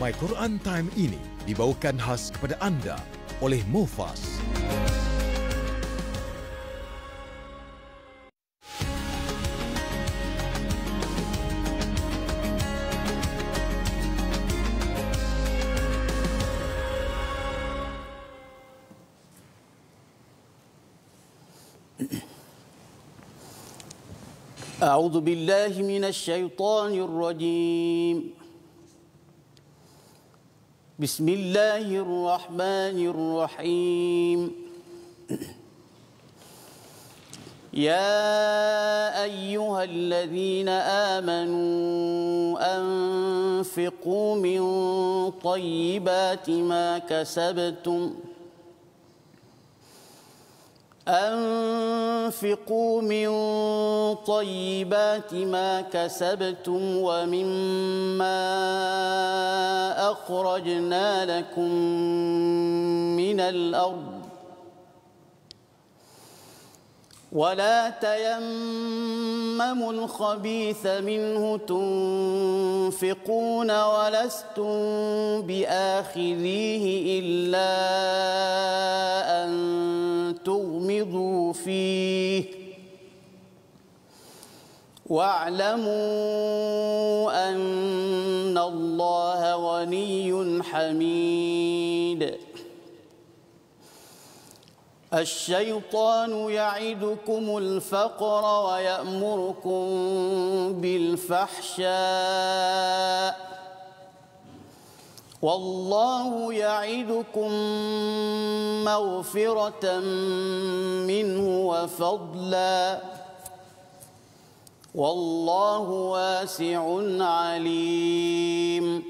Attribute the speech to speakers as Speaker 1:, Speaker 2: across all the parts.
Speaker 1: My Quran Time ini dibawakan khas kepada anda oleh Mufas.
Speaker 2: أعوذ بالله من الشيطان الرجيم بسم الله الرحمن الرحيم يا أيها الذين آمنوا أنفقوا من طيبات ما كسبتم ومما أخرجنا لكم من الأرض ولا تيمموا الخبيث منه تنفقون ولستم بآخذيه إلا أن تغمضوا فيه واعلموا أن الله غني حميد الشيطان يعدكم الفقر ويأمركم بالفحشاء والله يعدكم مغفرة منه وفضلا والله واسع عليم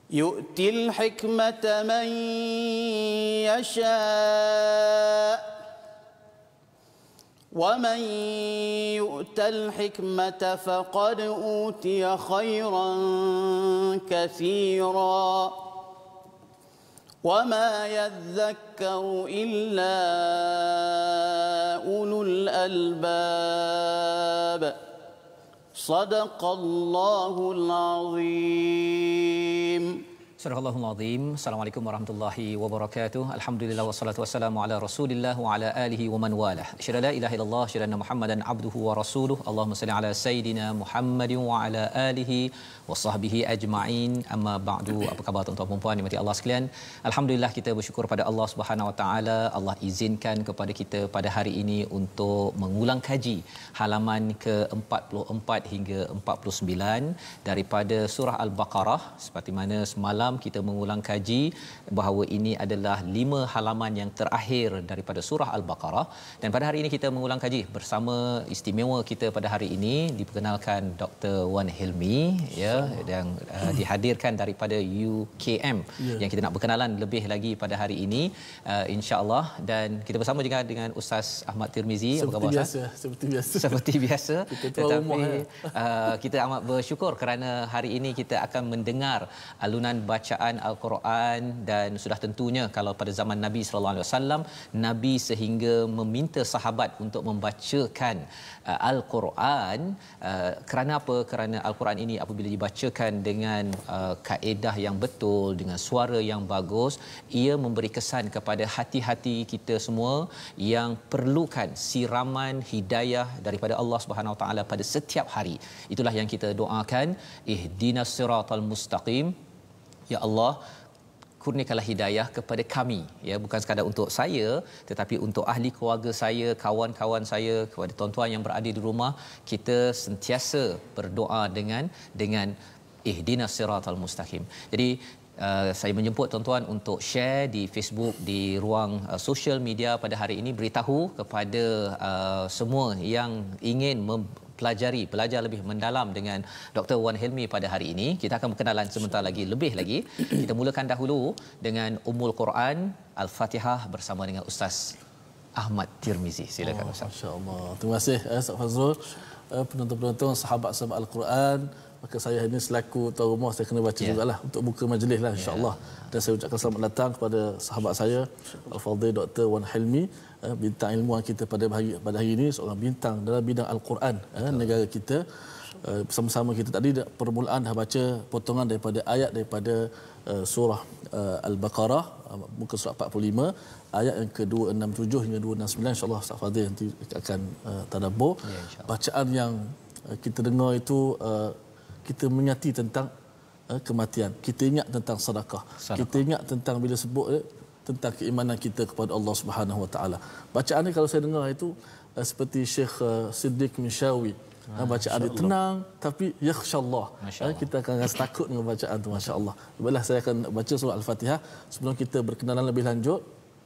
Speaker 2: يؤتي الحكمة من يشاء ومن يؤت الحكمة فقد أوتي خيرا كثيرا وما يذكر إلا أولو الألباب صدق الله العظيم.
Speaker 3: Surahul Azim. Assalamualaikum warahmatullahi wabarakatuh. Alhamdulillah wassalatu wassalamu ala Rasulillah wa ala alihi wa man walah. Asyhadu la ilaha illallah, asyhadu anna Muhammadan abduhu wa rasuluhu. Allahumma salli ala sayidina Muhammadin wa ala alihi wa sahbihi ajma'in. Amma ba'du. Apa khabar tuan-tuan dan puan dimati Allah sekalian? Alhamdulillah kita bersyukur pada Allah Subhanahu wa taala. Allah izinkan kepada kita pada hari ini untuk mengulang kaji halaman ke-44 hingga 49 daripada surah Al-Baqarah. Seperti mana semalam kita mengulang kaji bahawa ini adalah 5 halaman yang terakhir daripada surah Al-Baqarah, dan pada hari ini kita mengulang kaji bersama istimewa kita pada hari ini diperkenalkan Dr. Wan Hilmi ya, yang dihadirkan daripada UKM yang kita nak berkenalan lebih lagi pada hari ini insya-Allah, dan kita bersama juga dengan Ustaz Ahmad Tirmizi.
Speaker 4: Apa khabar Ustaz?
Speaker 3: Seperti biasa tetapi kita amat bersyukur kerana hari ini kita akan mendengar alunan bacaan Al-Quran, dan sudah tentunya kalau pada zaman Nabi sallallahu alaihi wasallam, Nabi sehingga meminta sahabat untuk membacakan Al-Quran. Kerana apa? Kerana Al-Quran ini apabila dibacakan dengan kaedah yang betul, dengan suara yang bagus, ia memberi kesan kepada hati-hati kita semua yang perlukan siraman hidayah daripada Allah Subhanahu Wa Taala pada setiap hari. Itulah yang kita doakan, ihdinas siratal mustaqim. Ya Allah, kurniakanlah hidayah kepada kami, ya, bukan sekadar untuk saya tetapi untuk ahli keluarga saya, kawan-kawan saya, kepada tuan-tuan yang berada di rumah. Kita sentiasa berdoa dengan ihdinas siratal mustaqim. Jadi saya menjemput tuan-tuan untuk share di Facebook, di ruang social media pada hari ini, beritahu kepada semua yang ingin belajar lebih mendalam dengan Dr. Wan Hilmi pada hari ini. Kita akan berkenalan sebentar lagi, lebih lagi. Kita mulakan dahulu dengan Ummul Quran Al-Fatihah bersama dengan Ustaz Ahmad Tirmizi. Silakan Ustaz.
Speaker 4: Masya-Allah. Terima kasih Ustaz Fazrul. Penonton-penonton sahabat-sahabat Al-Quran, maka saya ini selaku tuan rumah saya kena baca jugalah untuk buka majlis lah insya-Allah. Dan saya ucapkan selamat datang kepada sahabat saya Al-Fadhil Dr. Wan Hilmi, bintang ilmuwan kita pada hari ini, seorang bintang dalam bidang Al-Quran negara kita. bersama-sama kita tadi permulaan dah baca potongan daripada ayat daripada surah Al-Baqarah muka surat 45 ayat yang ke-267 hingga 269. InsyaAllah Ustaz Fadil nanti akan tadabbur. Bacaan yang kita dengar itu kita menyati tentang kematian, kita ingat tentang sedekah, kita ingat tentang bila sebut tentang keimanan kita kepada Allah Subhanahu Wa Taala. Bacaan ni kalau saya dengar itu seperti Syekh Siddiq Mishawi, bacaan dia tenang tapi yakhshallah. Kita akan rasa takut dengan bacaan tu, masya-Allah. Baiklah, saya akan baca surah Al-Fatihah sebelum kita berkenalan lebih lanjut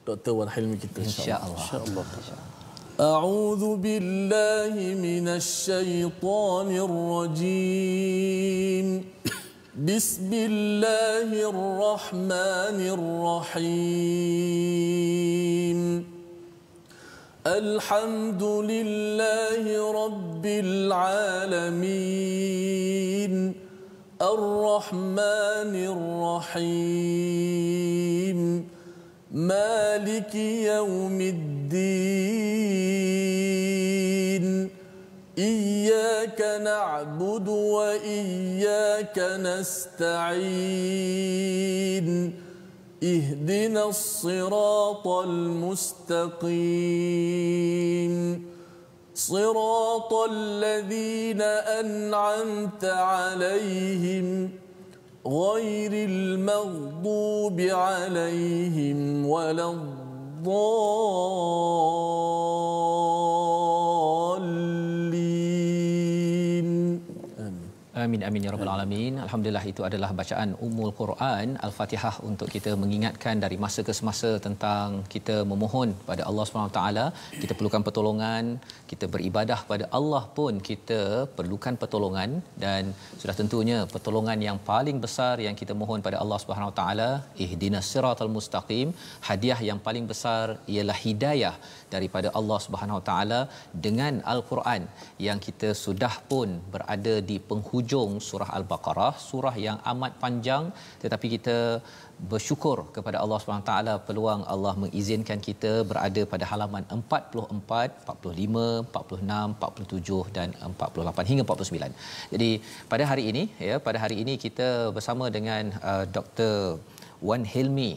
Speaker 4: Dr. Wan Hilmi kita, insya-Allah. Insya-Allah. A'udzu billahi minasy syaithanir rajim. Bismillahirrahmanirrahim. Alhamdulillahi rabbil alamin. Ar-Rahmanir Rahim. Maliki yaumiddin. Iyyaka na'budu wa iyyaka nasta'in. اهدنا الصراط المستقيم صراط الذين أنعمت عليهم غير المغضوب عليهم ولا الضالين.
Speaker 3: Amin amin ya rabbal alamin. Alhamdulillah, itu adalah bacaan Ummul Quran Al-Fatihah untuk kita mengingatkan dari masa ke semasa tentang kita memohon pada Allah Subhanahu taala, kita perlukan pertolongan, kita beribadah pada Allah pun kita perlukan pertolongan, dan sudah tentunya pertolongan yang paling besar yang kita mohon pada Allah Subhanahu taala, ihdinas siratal mustaqim, hadiah yang paling besar ialah hidayah daripada Allah Subhanahu taala dengan Al-Quran yang kita sudah pun berada di penghujung surah Al-Baqarah, surah yang amat panjang, tetapi kita bersyukur kepada Allah Subhanahu taala peluang Allah mengizinkan kita berada pada halaman 44, 45, 46, 47 dan 48 hingga 49. Jadi pada hari ini pada hari ini kita bersama dengan Dr. Wan Hilmi,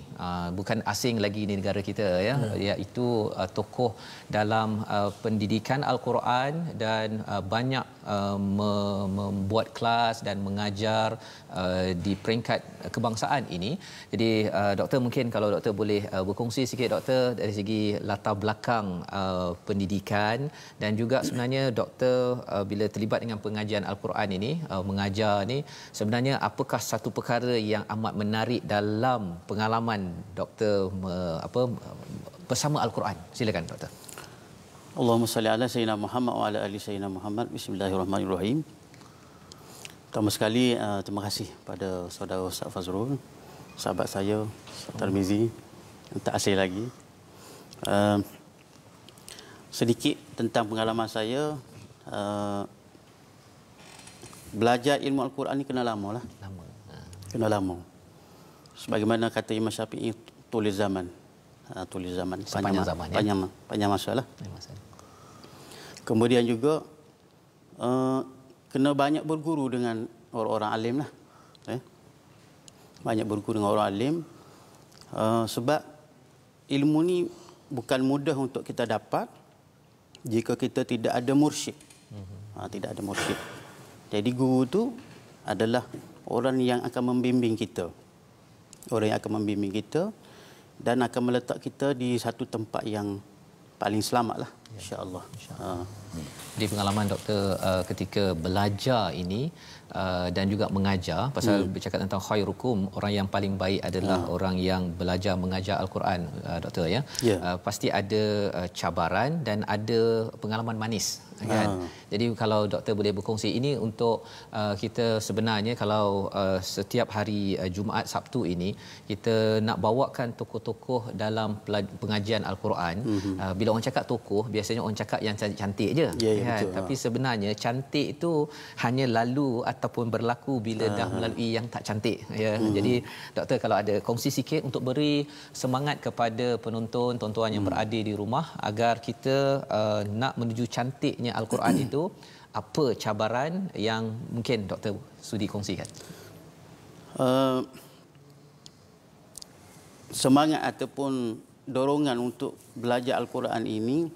Speaker 3: bukan asing lagi di negara kita iaitu tokoh dalam pendidikan Al-Quran dan banyak membuat kelas dan mengajar di peringkat kebangsaan ini. Jadi doktor, mungkin kalau doktor boleh berkongsi sikit doktor dari segi latar belakang pendidikan, dan juga sebenarnya doktor bila terlibat dengan pengajian Al-Quran ini, mengajar ni, sebenarnya apakah satu perkara yang amat menarik dalam pengalaman doktor bersama Al-Quran? Silakan doktor.
Speaker 2: Allahumma salli ala sayyidina Muhammad wa ala ali sayyidina Muhammad. Bismillahirrahmanirrahim. Pertama sekali terima kasih pada saudara Ustaz Fazrul, sahabat saya Tarmizi yang tak asing lagi. Sedikit tentang pengalaman saya, belajar ilmu Al-Quran ni kena lama lah. Kena lama. Sebagaimana kata Imam Syafi'i, tulis zaman. Tulis zaman. Panjang masa lah. Kemudian juga kena banyak berguru dengan orang-orang alim lah. Banyak berguru dengan orang alim. Sebab ilmu ni bukan mudah untuk kita dapat jika kita tidak ada mursyid. Tidak ada mursyid. Jadi guru tu adalah orang yang akan membimbing kita. Orang yang akan membimbing kita dan akan meletak kita di satu tempat yang paling selamat lah, insya-Allah.
Speaker 3: Di pengalaman doktor ketika belajar ini dan juga mengajar, pasal bercakap tentang khairukum, orang yang paling baik adalah orang yang belajar mengajar Al-Quran, doktor pasti ada cabaran dan ada pengalaman manis, kan? Jadi kalau doktor boleh berkongsi ini untuk kita, sebenarnya kalau setiap hari Jumaat Sabtu ini kita nak bawakan tokoh-tokoh dalam pengajian Al-Quran, bila orang cakap tokoh biasanya orang cakap yang cantik-cantik je, kan? Tapi sebenarnya cantik itu hanya lalu ataupun berlaku bila dah melalui yang tak cantik, Jadi doktor kalau ada kongsi sikit untuk beri semangat kepada penonton, tuan-tuan yang berada di rumah, agar kita nak menuju cantiknya Al-Quran itu apa cabaran yang mungkin Dr. sudi kongsikan?
Speaker 2: Semangat ataupun dorongan untuk belajar Al-Quran ini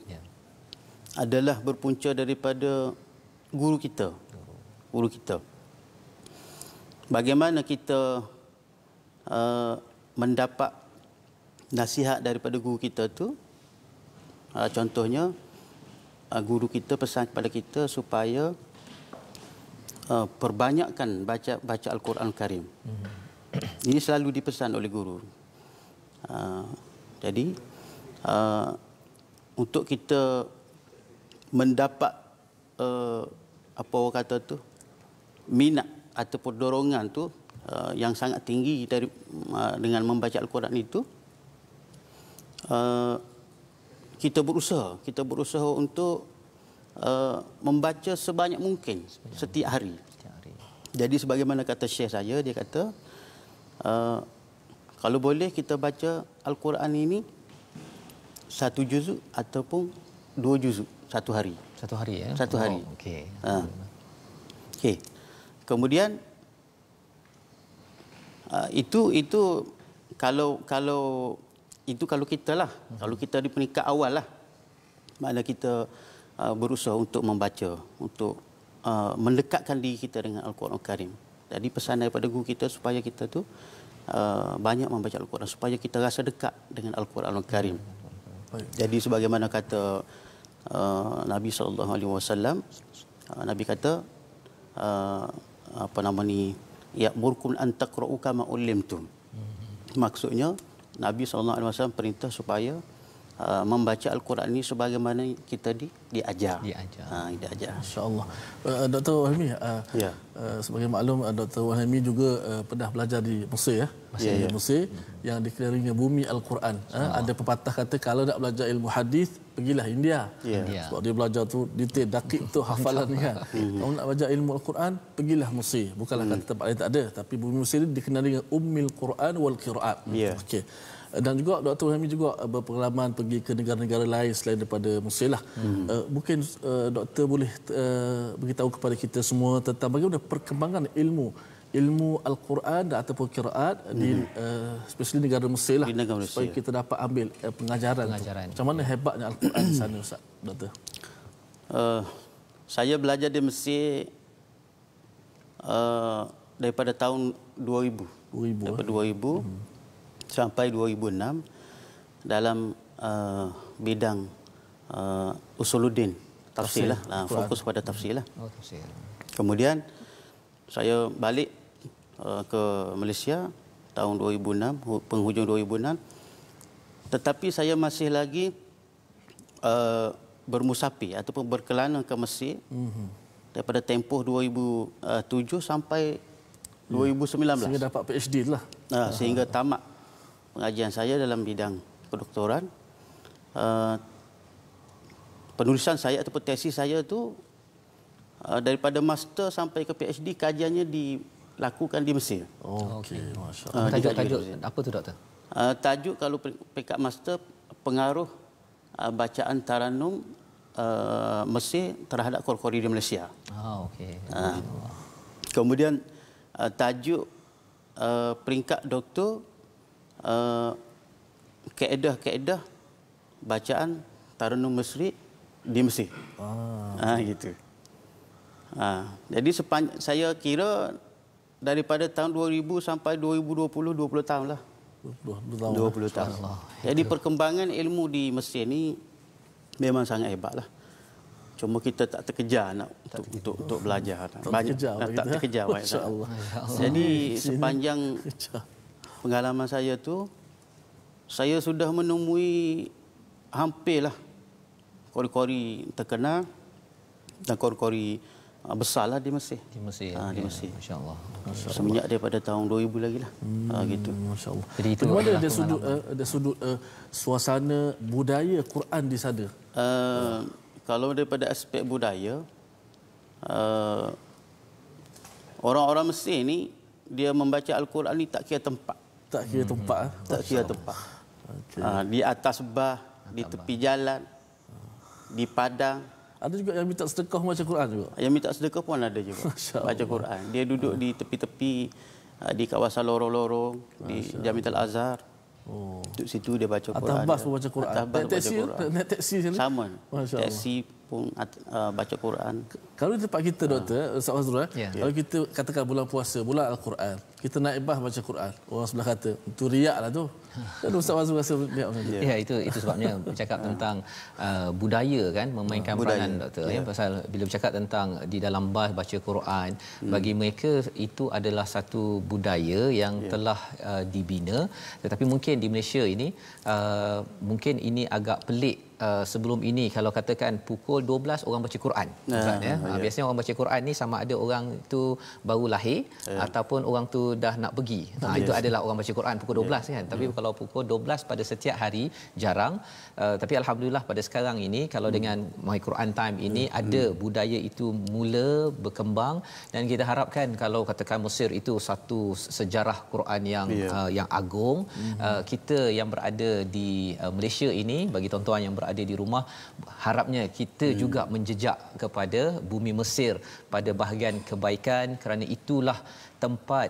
Speaker 2: adalah berpunca daripada guru kita. Bagaimana kita mendapat nasihat daripada guru kita tu? Contohnya, guru kita pesan kepada kita supaya perbanyakkan baca Al-Quran Karim. Ini selalu dipesan oleh guru. Jadi untuk kita mendapat apa orang kata tu, minat ataupun dorongan tu yang sangat tinggi dengan membaca Al-Quran itu, kita berusaha untuk membaca sebanyak mungkin setiap hari. Jadi sebagaimana kata Syekh saya, dia kata kalau boleh kita baca Al-Quran ini 1 juzuk ataupun 2 juzuk satu hari.
Speaker 3: Satu hari ya?
Speaker 2: Satu hari.
Speaker 3: Okey.
Speaker 2: Okey. Kemudian itu kalau kita lah, kalau kita di peringkat awal lah, makna kita berusaha untuk membaca, untuk mendekatkan diri kita dengan Al-Quran Karim. Jadi pesan daripada guru kita supaya kita tu banyak membaca Al-Quran, supaya kita rasa dekat dengan Al-Quran Karim. Jadi sebagaimana kata Nabi SAW, Nabi kata ya'murkum an taqra'u kama ullimtum. Maksudnya Nabi SAW perintah supaya membaca Al-Quran ini sebagaimana kita diajar. Diajar.
Speaker 4: Insya-Allah. Dr. Wahmi, sebagai maklum Dr. Wahmi juga pernah belajar di Mesir ya. Di Mesir yang dikelilingi bumi Al-Quran. Ada pepatah kata kalau nak belajar ilmu hadis pergilah India. Sebab dia belajar tu detail dakik tu hafalan kan. Kalau nak belajar ilmu Al-Quran pergilah Mesir. Bukanlah kata tempat lain tak ada, tapi bumi Mesir dikenali dengan Ummul Quran wal Qiraat. Okey. Dan juga Dr. Wahmi juga berpengalaman pergi ke negara-negara lain selain daripada Mesir lah. Mungkin doktor boleh beritahu kepada kita semua tentang bagaimana perkembangan ilmu Al-Quran ataupun qiraat di especially negara Mesir lah, supaya kita dapat ambil pengajaran. Macam mana hebatnya Al-Quran di sana, Ustaz, Doktor?
Speaker 2: Saya belajar di Mesir daripada tahun 2000. Daripada 2000 sampai 2006 dalam bidang usuluddin, tafsir lah, fokus pada tafsir lah. Kemudian saya balik ke Malaysia tahun 2006, penghujung 2006, tetapi saya masih lagi bermusafir ataupun berkelana ke Mesir daripada tempoh 2007 sampai 2019.
Speaker 4: Sehingga dapat PhD lah.
Speaker 2: Sehingga tamat pengajian saya dalam bidang kedoktoran. Penulisan saya ataupun tesis saya tu daripada master sampai ke PhD, kajiannya dilakukan di Mesir.
Speaker 4: Okey, masya-Allah.
Speaker 3: Tajuk apa tu, Doktor?
Speaker 2: Tajuk kalau peringkat master, pengaruh bacaan Taranum Mesir terhadap Qori di Malaysia.
Speaker 3: Okey.
Speaker 2: Kemudian tajuk peringkat doktor, kaedah-kaedah bacaan Taranum Mesri di Mesir. Gitu. Jadi saya kira daripada tahun 2000 sampai 2020, 20 tahun lah. 20 tahun. Jadi perkembangan ilmu di Mesir ni memang sangat hebat lah. Cuma kita tak terkejar untuk belajar. Tak terkejar. Jadi sepanjang pengalaman saya tu, saya sudah menemui hampirlah qori-qori terkenal dan qori-qori besarlah di Mesir. Di Mesir. Masya-Allah. Semenjak daripada tahun 2000 lagi lah. Gitu.
Speaker 4: Masya-Allah. Jadi itu ada sudut suasana budaya Quran di sana.
Speaker 2: Kalau daripada aspek budaya, orang-orang Mesir ni dia membaca Al-Quran ni tak kira tempat. Tak kira tempat. Di atas bah, di tepi jalan, di padang,
Speaker 4: Ada juga yang minta sedekah baca Quran juga.
Speaker 2: Yang minta sedekah pun ada juga. Baca Quran. Dia duduk di tepi-tepi di kawasan lorong-lorong di Jamiatul Azhar.
Speaker 4: Oh.
Speaker 2: Duduk situ dia baca Quran.
Speaker 4: Atas bas pun baca Quran. Naik taksi sini.
Speaker 2: Sama. Taksi pun baca Quran.
Speaker 4: Kalau di tempat kita doktor, Ustaz Fazrul, kalau kita katakan bulan puasa, bulan Al-Quran, kita naik bas baca Quran. Orang sebelah kata, itu riak lah tu. Kan Ustaz Fazrul rasa riak macam tu.
Speaker 3: Ya, itu sebabnya bercakap tentang budaya kan, memainkan peranan doktor ya. Pasal bila bercakap tentang di dalam bas baca Quran, bagi mereka itu adalah satu budaya yang telah dibina, tetapi mungkin di Malaysia ini mungkin ini agak pelik. Sebelum ini kalau katakan pukul 12 orang baca Quran biasanya orang baca Quran ni sama ada orang tu baru lahir ataupun orang tu dah nak pergi. Itu adalah orang baca Quran pukul 12 kan. Tapi kalau pukul 12 pada setiap hari jarang. Tapi alhamdulillah pada sekarang ini kalau dengan My Quran Time ini ada budaya itu mula berkembang, dan kita harapkan kalau katakan Mesir itu satu sejarah Quran yang agung, kita yang berada di Malaysia ini, bagi tuan-tuan yang berada di rumah, harapnya kita juga menjejak kepada bumi Mesir pada bahagian kebaikan, kerana itulah tempat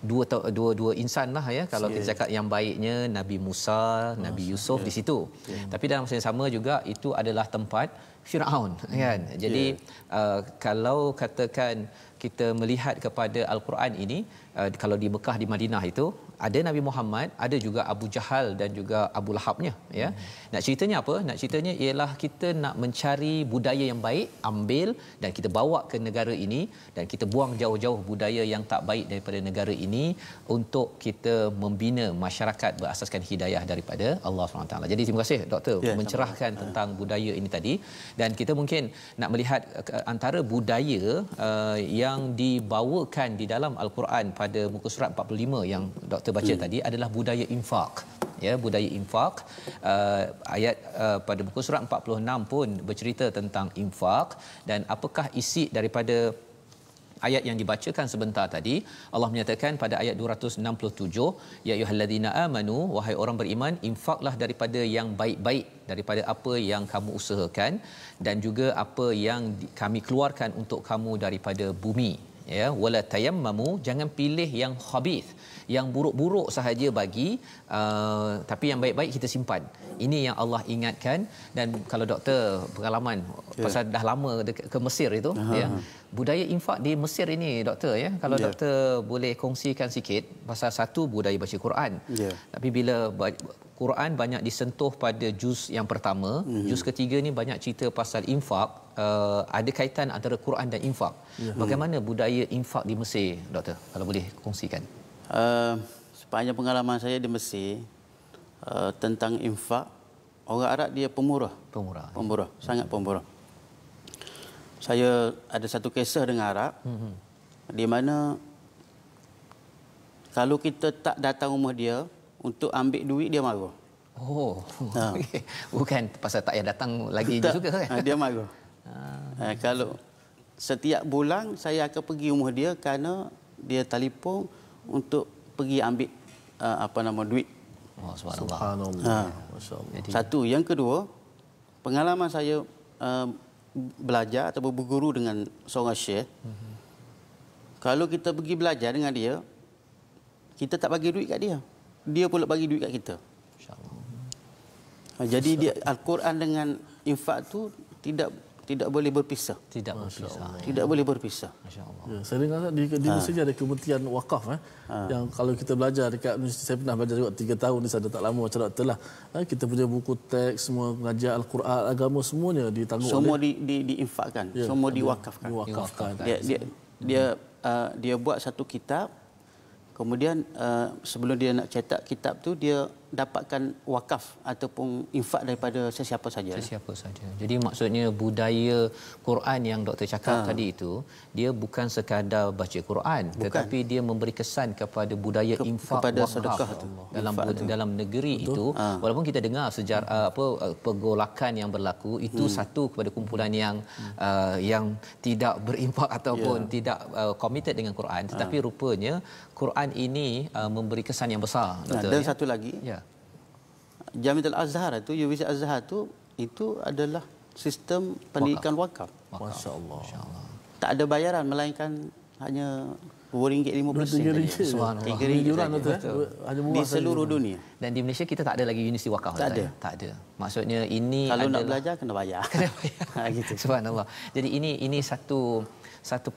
Speaker 3: dua insan lah ya, kalau kita cakap yang baiknya Nabi Musa, Nabi Yusuf di situ. Tapi dalam masa yang sama juga itu adalah tempat Firaun kan. Jadi kalau katakan kita melihat kepada Al-Quran ini, kalau di Mekah, di Madinah itu ada Nabi Muhammad, ada juga Abu Jahal dan juga Abu Lahabnya ya. Nak ceritanya apa? Nak ceritanya ialah kita nak mencari budaya yang baik, ambil dan kita bawa ke negara ini, dan kita buang jauh-jauh budaya yang tak baik daripada negara ini untuk kita membina masyarakat berasaskan hidayah daripada Allah SWT. Jadi terima kasih doktor mencerahkan tentang budaya ini tadi, dan kita mungkin nak melihat antara budaya yang dibawakan di dalam Al-Quran pada muka surat 45 yang doktor baca tadi adalah budaya infak. Ya, budaya infak. Ayat pada muka surat 46 pun bercerita tentang infak, dan apakah isi daripada ayat yang dibacakan sebentar tadi. Allah menyatakan pada ayat 267, ya ayyuhallazina amanu, wahai orang beriman, infaklah daripada yang baik-baik daripada apa yang kamu usahakan, dan juga apa yang kami keluarkan untuk kamu daripada bumi. Ya, wala tayammamu, jangan pilih yang khabith, yang buruk-buruk sahaja bagi, tapi yang baik-baik kita simpan. Ini yang Allah ingatkan. Dan kalau doktor pengalaman pasal dah lama ke Mesir itu budaya infak di Mesir ini doktor ya, kalau doktor boleh kongsikan sikit pasal satu budaya baca Quran. Tapi bila Quran banyak disentuh pada juz yang pertama, juz ketiga ni banyak cerita pasal infak, ada kaitan antara Quran dan infak. Bagaimana budaya infak di Mesir doktor, kalau boleh kongsikan?
Speaker 2: Sepanjang pengalaman saya di Mesir tentang infak, orang Arab dia pemurah, sangat pemurah. Saya ada satu kisah dengan Arab di mana kalau kita tak datang rumah dia untuk ambil duit, dia marah.
Speaker 3: Okay. Bukan pasal tak payah datang lagi juga kan?
Speaker 2: Dia marah. Kalau setiap bulan saya akan pergi rumah dia kerana dia telefon untuk pergi ambil duit.
Speaker 4: Subhanallah.
Speaker 2: Masya-Allah. Satu, yang kedua, pengalaman saya belajar atau berguru dengan seorang syekh. Kalau kita pergi belajar dengan dia, kita tak bagi duit kat dia, dia pula bagi duit kat kita. Jadi dia Al-Quran dengan infak tu tidak boleh berpisah. Tidak boleh berpisah.
Speaker 3: Masya-Allah.
Speaker 4: Ya, saya dengar di Mesir ada kementerian wakaf yang kalau kita belajar dekat universiti, saya pernah belajar juga 3 tahun di sana, tak lama macam doktor lah. Kita punya buku teks, semua pengajian Al-Quran, agama semuanya ditanggung.
Speaker 2: Semua diinfakkan, semua diwakafkan. Dia buat satu kitab. Kemudian sebelum dia nak cetak kitab tu, dia dapatkan wakaf ataupun infak daripada sesiapa saja.
Speaker 3: Jadi maksudnya budaya Quran yang doktor cakap tadi itu, dia bukan sekadar baca Quran, tetapi dia memberi kesan kepada budaya infak
Speaker 2: kepada
Speaker 3: wakaf
Speaker 2: sedekah tu.
Speaker 3: Dalam negeri itu. Walaupun kita dengar sejarah pergolakan yang berlaku itu satu kepada kumpulan yang tidak berinfak ataupun tidak committed dengan Quran, tetapi rupanya Quran ini memberi kesan yang besar.
Speaker 2: Dan satu lagi, Jamiatul Azhar tu, Universiti Azhar tu, itu adalah sistem pendidikan wakaf.
Speaker 4: Masya-Allah.
Speaker 2: Tak ada bayaran melainkan hanya RM2.50 saja.
Speaker 4: RM3
Speaker 2: di seluruh dunia.
Speaker 3: Dan di Malaysia kita tak ada lagi universiti wakaf.
Speaker 2: Tak ada.
Speaker 3: Tak ada. Maksudnya ini
Speaker 2: kalau
Speaker 3: adalah
Speaker 2: nak belajar kena bayar.
Speaker 3: Kena bayar.
Speaker 2: Gitu.
Speaker 3: Subhanallah. Jadi ini satu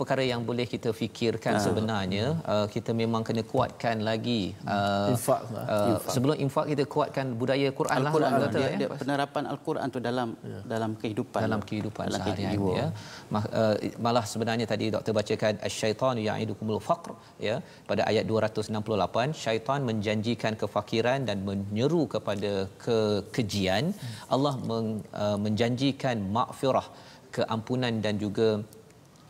Speaker 3: perkara yang boleh kita fikirkan sebenarnya. Kita memang kena kuatkan lagi
Speaker 4: infak.
Speaker 3: Sebelum infak kita kuatkan budaya Quran
Speaker 2: Al-Quran
Speaker 3: lah kata,
Speaker 2: dia penerapan Al-Quran tu dalam kehidupan
Speaker 3: seharian ya. Malah sebenarnya tadi doktor bacakan asy-syaitanu ya'idukumul faqr ya, pada ayat 268 syaitan menjanjikan kefakiran dan menyeru kepada kekejian. Allah menjanjikan maghfirah, keampunan dan juga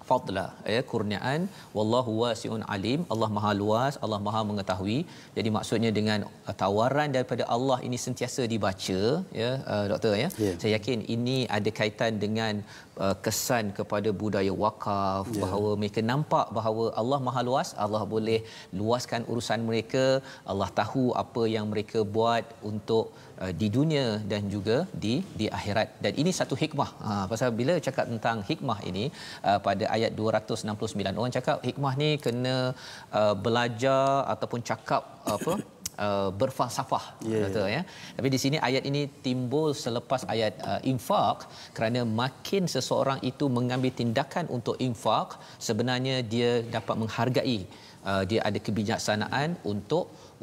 Speaker 3: fadla, kurniaan. Wallahu wasi'un alim. Allah Maha luas, Allah Maha mengetahui. Jadi maksudnya dengan tawaran daripada Allah ini sentiasa dibaca ya, doktor ya. Saya yakin ini ada kaitan dengan kesan kepada budaya wakaf, bahawa mereka nampak bahawa Allah Maha luas, Allah boleh luaskan urusan mereka, Allah tahu apa yang mereka buat untuk di dunia dan juga di akhirat. Dan ini satu hikmah. Pasal bila cakap tentang hikmah ini, pada ayat 269 orang cakap hikmah ni kena belajar ataupun cakap berfalsafah, kata ya. Tapi di sini ayat ini timbul selepas ayat infak, kerana makin seseorang itu mengambil tindakan untuk infak, sebenarnya dia dapat menghargai, dia ada kebijaksanaan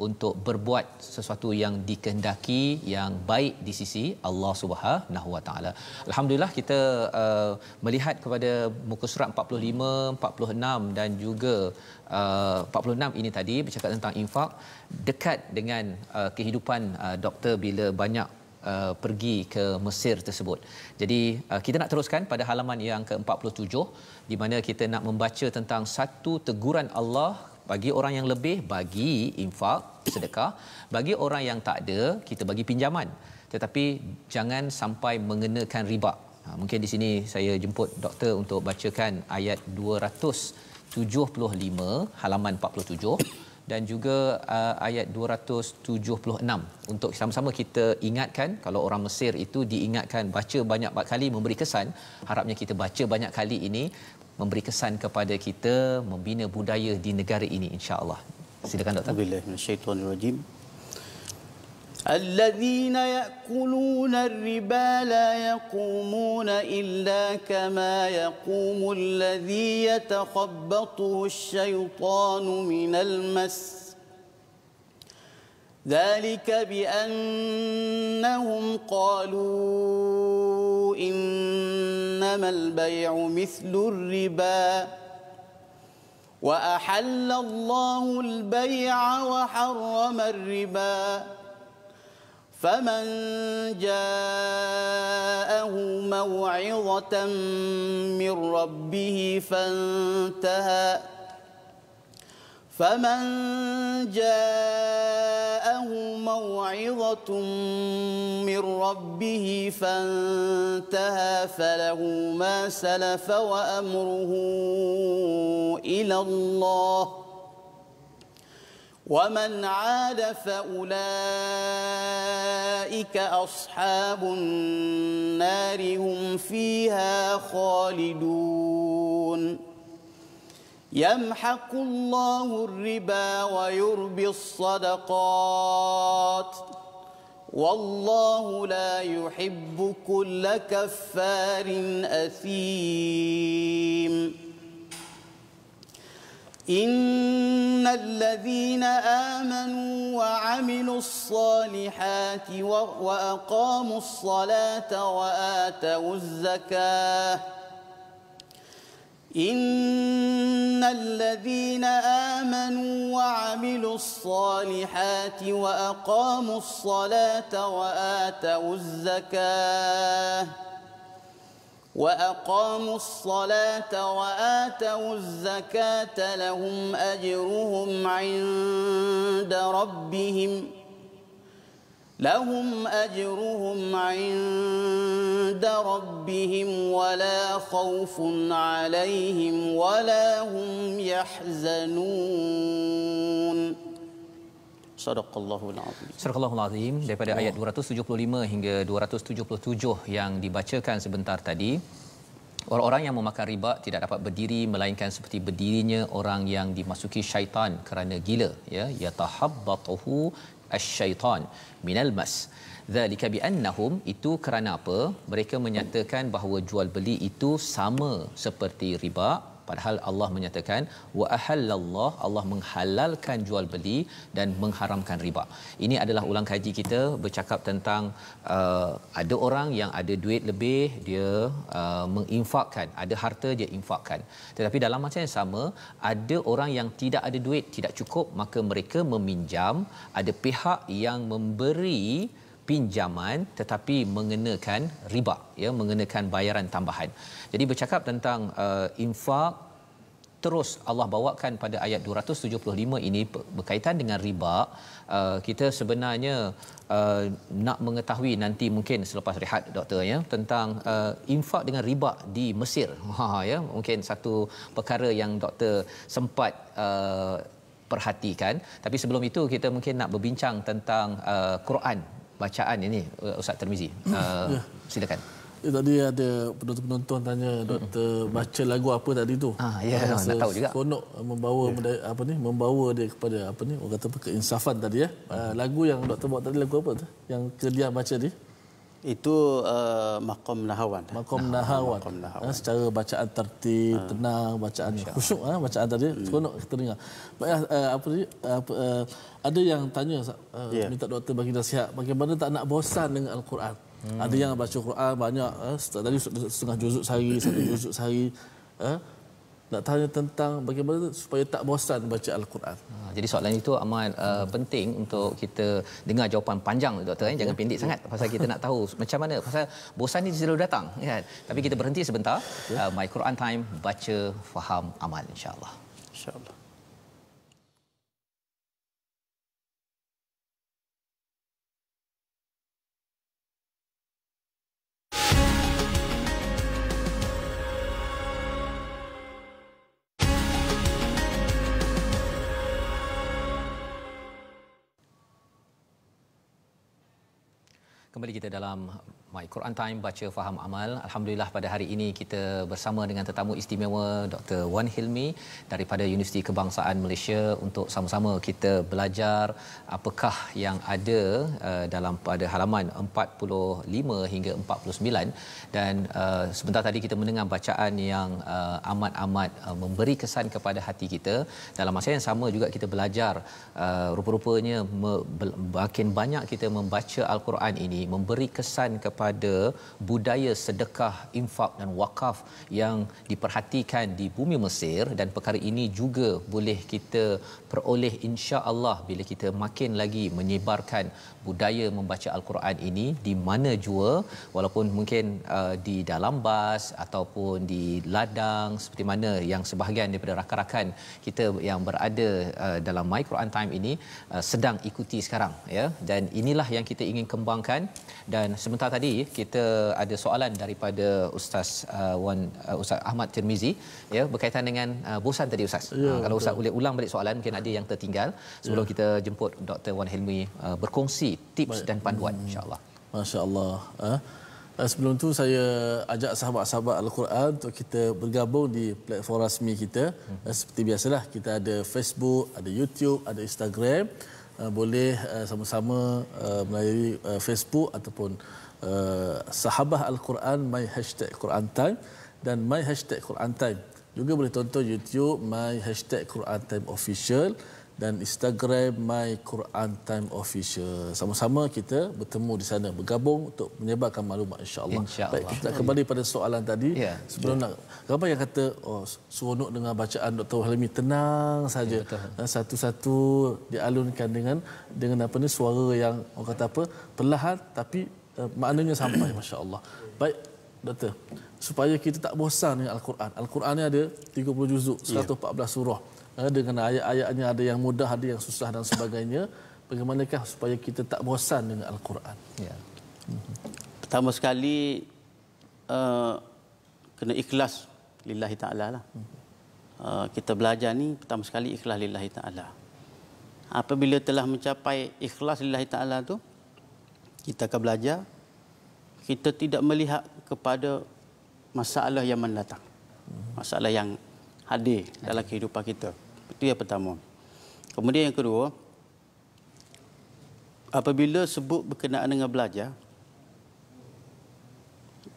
Speaker 3: untuk berbuat sesuatu yang dikehendaki, yang baik di sisi Allah Subhanahu Wa Taala. Alhamdulillah kita melihat kepada muka surat 45, 46 dan juga 46 ini tadi bercakap tentang infak, dekat dengan kehidupan doktor bila banyak pergi ke Mesir tersebut. Jadi kita nak teruskan pada halaman yang ke-47 di mana kita nak membaca tentang satu teguran Allah bagi orang yang lebih, bagi infak, sedekah. Bagi orang yang tak ada, kita bagi pinjaman. Tetapi jangan sampai mengenakan riba. Mungkin di sini saya jemput doktor untuk bacakan ayat 275 halaman 47 dan juga ayat 276 untuk sama-sama kita ingatkan. Kalau orang Mesir itu diingatkan baca banyak kali memberi kesan, harapnya kita baca banyak kali ini memberi kesan kepada kita membina budaya di negara ini, insya-Allah. Silakan doktor.
Speaker 2: Billahi minasyaitonirrajim. الذين يأكلون الربا لا يقومون إلا كما يقوم الذي يتخبطه الشيطان من المس ذلك بأنهم قالوا إنما البيع مثل الربا وأحل الله البيع وحرم الربا فمن جاءه موعظة من ربه فانتهى فله ما سلف وأمره إلى الله ومن عاد فأولئك أصحاب النار هم فيها خالدون يمحق الله الربا ويربي الصدقات والله لا يحب كل كفار أثيم إن الذين آمنوا وعملوا الصالحات وأقاموا الصلاة وآتوا الزكاة إن الذين آمنوا وعملوا الصالحات وأقاموا الصلاة وآتوا الزكاة لهم أجرهم عند ربهم ولا خوف عليهم ولا هم يحزنون Sadaqallahul azim.
Speaker 3: Sadaqallahul azim. Daripada ayat 275 hingga 277 yang dibacakan sebentar tadi, orang-orang yang memakan riba tidak dapat berdiri melainkan seperti berdirinya orang yang dimasuki syaitan kerana gila, ya, yatahabbatuhu asy-syaitan minal mas. Zalika biannahum, itu kerana apa? Mereka menyatakan bahawa jual beli itu sama seperti riba, padahal Allah menyatakan wa ahallallah, Allah menghalalkan jual beli dan mengharamkan riba. Ini adalah ulang kaji kita bercakap tentang ada orang yang ada duit lebih, dia menginfakkan, ada harta dia infakkan. Tetapi dalam masa yang sama, ada orang yang tidak ada duit, tidak cukup, maka mereka meminjam, ada pihak yang memberi pinjaman tetapi mengenakan riba, ya, mengenakan bayaran tambahan. Jadi bercakap tentang infak, terus Allah bawakan pada ayat 275 ini berkaitan dengan riba. Kita sebenarnya nak mengetahui nanti mungkin selepas rehat doktor, ya, tentang infak dengan riba di Mesir. Ya, mungkin satu perkara yang doktor sempat perhatikan. Tapi sebelum itu kita mungkin nak berbincang tentang Quran bacaan ini, Ustaz Tirmizi. Silakan.
Speaker 4: Tadi ada penonton tanya doktor baca lagu apa tadi tu.
Speaker 3: Ya, nak tahu juga.
Speaker 4: Konok membawa membawa dia kepada orang kata keinsafan tadi, ya. Lagu yang doktor bawa tadi lagu apa tu? Yang dia baca tadi?
Speaker 2: Itu Maqam Nahawan.
Speaker 4: Maqam Nahawan. Secara bacaan tertib, tenang, bacaan khusyuk, bacaan tadi seronok kita dengar. Ada yang tanya, minta doktor bagi nasihat bagaimana tak nak bosan dengan Al-Quran. Ada yang baca Quran banyak, tadi setengah juzuk sehari, satu juzuk sehari. Nak tanya tentang bagaimana supaya tak bosan baca Al-Quran.
Speaker 3: Jadi soalan itu amat penting untuk kita dengar jawapan panjang, doktor. Jangan pendek sangat, pasal kita nak tahu macam mana, pasal bosan ni selalu datang, kan? Tapi kita berhenti sebentar. My Quran Time, baca, faham, amal, insya-Allah.
Speaker 2: Insya-Allah.
Speaker 3: Kembali kita dalam My Quran Time, baca, faham, amal. Alhamdulillah pada hari ini kita bersama dengan tetamu istimewa Dr. Wan Hilmi daripada Universiti Kebangsaan Malaysia untuk sama-sama kita belajar apakah yang ada dalam pada halaman 45 hingga 49. Dan sebentar tadi kita mendengar bacaan yang amat-amat memberi kesan kepada hati kita. Dalam masa yang sama juga kita belajar rupa-rupanya makin banyak kita membaca Al-Quran ini memberi kesan kepada budaya sedekah, infak dan wakaf yang diperhatikan di bumi Mesir, dan perkara ini juga boleh kita peroleh insya-Allah bila kita makin lagi menyebarkan budaya membaca Al-Quran ini di mana jua, walaupun mungkin di dalam bas ataupun di ladang, seperti mana yang sebahagian daripada rakan-rakan kita yang berada dalam My Quran Time ini sedang ikuti sekarang, ya. Dan inilah yang kita ingin kembangkan. Dan sebentar tadi kita ada soalan daripada Ustaz Ustaz Ahmad Tirmizi, ya, berkaitan dengan bosan tadi, Ustaz. Kalau Ustaz boleh ulang balik soalan, mungkin ada yang tertinggal sebelum kita jemput Dr. Wan Hilmi berkongsi tips dan panduan, insya-Allah.
Speaker 4: Masya-Allah. Sebelum tu saya ajak sahabat-sahabat Al-Quran untuk kita bergabung di platform rasmi kita. Seperti biasalah, kita ada Facebook, ada YouTube, ada Instagram. Boleh sama-sama melalui Facebook ataupun Sahabah Al-Quran My #Quran Time dan My #Quran Time. Juga boleh tonton YouTube My #Quran Time Official dan Instagram My Quran Time Official. Sama-sama kita bertemu di sana, bergabung untuk menyebarkan maklumat, insya-Allah. Baik, kita kembali pada soalan tadi. Sebelum nak, ramai yang kata seronok dengan bacaan Dr. Hilmi, tenang saja. Satu-satu dialunkan dengan apa ni, suara yang orang kata apa, perlahan tapi maknanya sampai, masya-Allah. Baik, doktor, supaya kita tak bosan dengan Al-Quran. Al-Quran ni ada 30 juzuk, 114 surah. Dengan ayat-ayatnya ada yang mudah, ada yang susah dan sebagainya. Bagaimanakah supaya kita tak bosan dengan Al-Quran?
Speaker 2: Pertama sekali kena ikhlas lillahi ta'ala lah. Kita belajar ni pertama sekali ikhlas lillahi ta'ala. Apabila telah mencapai ikhlas lillahi ta'ala tu, kita akan belajar. Kita tidak melihat kepada masalah yang mendatang. Masalah yang hadir dalam kehidupan kita. Itu yang pertama. Kemudian yang kedua, apabila sebut berkenaan dengan belajar,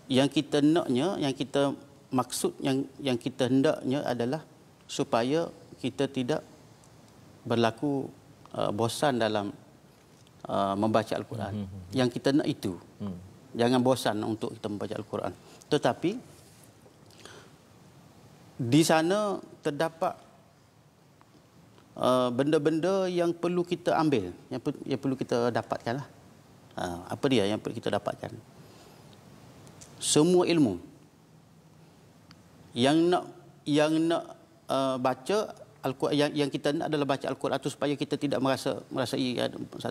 Speaker 2: yang kita naknya, yang kita maksud, yang kita hendaknya adalah supaya kita tidak berlaku bosan dalam membaca Al-Quran. Yang kita nak itu. Jangan bosan untuk kita membaca Al-Quran. Tetapi di sana terdapat benda-benda yang perlu kita ambil, yang perlu kita dapatkan lah. Apa dia yang perlu kita dapatkan? Semua ilmu yang nak baca Al-Quran, yang kita nak adalah baca Al-Quran itu supaya kita tidak merasai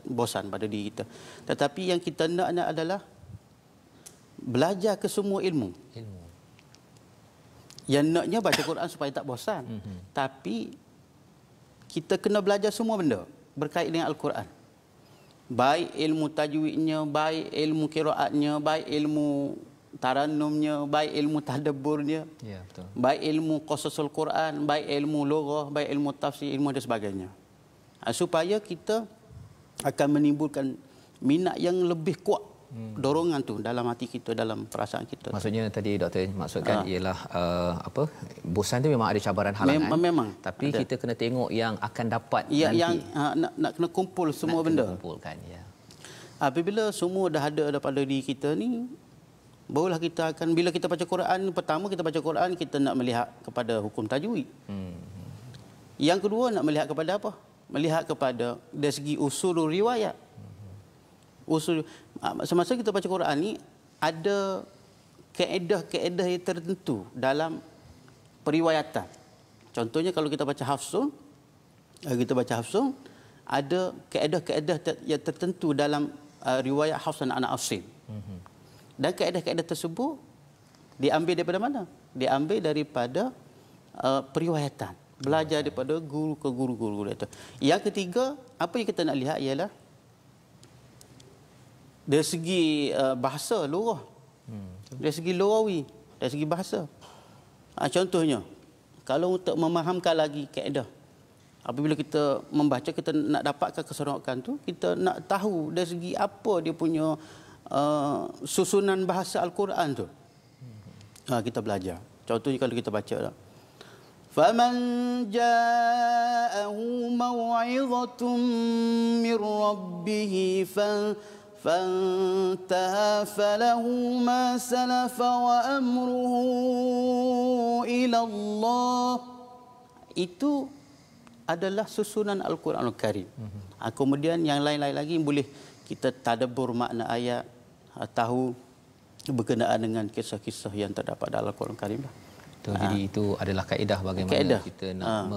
Speaker 2: bosan pada diri kita. Tetapi yang kita nak adalah belajar ke semua ilmu. Yang naknya baca Quran supaya tak bosan. Tapi kita kena belajar semua benda berkait dengan Al-Quran. Baik ilmu tajwidnya, baik ilmu qiraatnya, baik ilmu tarannumnya, baik ilmu tadabburnya,
Speaker 3: Ya, betul.
Speaker 2: baik ilmu qasasul Quran, baik ilmu lughah, baik ilmu tafsir, ilmu dan sebagainya. Supaya kita akan menimbulkan minat yang lebih kuat, dorongan tu dalam hati kita, dalam perasaan kita.
Speaker 3: Maksudnya tadi doktor maksudkan ialah bosan tu memang ada cabaran halangan.
Speaker 2: Memang.
Speaker 3: Tapi
Speaker 2: ada.
Speaker 3: kita kena tengok yang akan dapat
Speaker 2: Yang
Speaker 3: nanti.
Speaker 2: nak kena kumpul semua
Speaker 3: Nak kena
Speaker 2: benda.
Speaker 3: kumpulkan, ya.
Speaker 2: Apabila semua dah ada daripada diri kita ni, barulah kita akan, bila kita baca Quran, pertama kita baca Quran, kita nak melihat kepada hukum tajwid. Yang kedua nak melihat kepada apa? Melihat kepada dari segi usul riwayat. Usul semasa kita baca Quran ni ada kaedah-kaedah yang tertentu dalam periwayatan. Contohnya kalau kita baca Hafsun, ada kaedah-kaedah yang tertentu dalam riwayat Hafs dan anak Asim. Dan kaedah-kaedah tersebut diambil daripada mana? Diambil daripada periwayatan. Belajar daripada guru ke guru-guru itu. Yang ketiga, apa yang kita nak lihat ialah dari segi bahasa, lughah. Dari segi lughawi, dari segi bahasa. Contohnya, kalau untuk memahamkan lagi kaedah, apabila kita membaca, kita nak dapatkan keseronokan tu, kita nak tahu dari segi apa dia punya susunan bahasa Al-Quran tu. Kita belajar. Contohnya kalau kita baca, فَمَنْ جَاءَهُ مَوْعِظَةٌ مِّنْ رَبِّهِ فَانْتَهَى فَلَهُ مَا سَلَفَ وَأَمْرُهُ إِلَى اللَّهِ. Itu adalah susunan Al-Quranul Karim. Kemudian yang lain-lain lagi boleh kita tadabbur makna ayat, tahu berkenaan dengan kisah-kisah yang terdapat dalam Al-Quran Karim.
Speaker 3: Jadi itu adalah kaedah bagaimana kita nak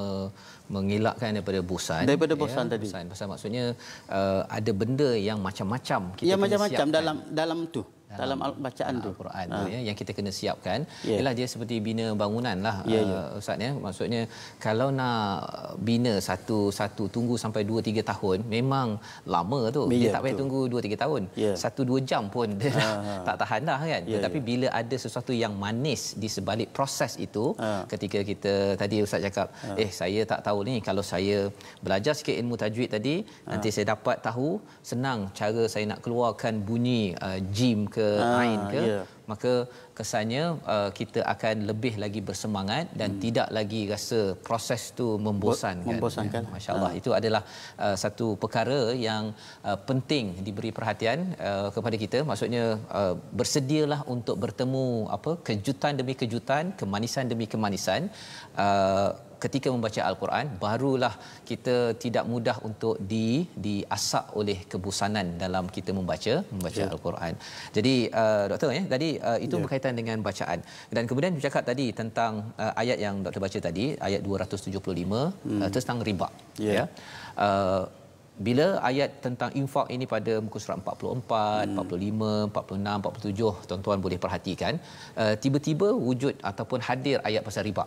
Speaker 3: mengelakkan daripada bosan.
Speaker 2: Daripada bosan tadi.
Speaker 3: Bosan. Pasal maksudnya ada benda yang macam-macam kita
Speaker 2: ya,
Speaker 3: kena
Speaker 2: macam-macam
Speaker 3: siapkan
Speaker 2: dalam tu. Dalam bacaan tu.
Speaker 3: Al-Quran tu ya, yang kita kena siapkan. Ialah dia seperti bina bangunan lah, Ustaz ya. Maksudnya kalau nak bina satu tunggu sampai 2-3 tahun memang lama tu. Dia tak payah tunggu 2-3 tahun. 1-2 jam pun dia tak tahan dah kan. Tetapi bila ada sesuatu yang manis di sebalik proses itu, ketika kita tadi Ustaz cakap, saya tak tahu ni, kalau saya belajar sikit ilmu tajwid tadi, nanti saya dapat tahu senang cara saya nak keluarkan bunyi jim ke ain ke, maka kesannya kita akan lebih lagi bersemangat dan tidak lagi rasa proses tu membosankan. Masya-Allah, itu adalah satu perkara yang penting diberi perhatian kepada kita. Maksudnya bersedialah untuk bertemu kejutan demi kejutan, kemanisan demi kemanisan. Ketika membaca Al-Quran, barulah kita tidak mudah untuk diasak oleh kebosanan dalam kita membaca Al-Quran. Jadi doktor tadi itu berkaitan dengan bacaan. Dan kemudian bercakap tadi tentang ayat yang doktor baca tadi, ayat 275 tentang riba. Bila ayat tentang infak ini pada muka surat 44, 45, 46, 47, tuan-tuan boleh perhatikan, tiba-tiba wujud ataupun hadir ayat pasal riba.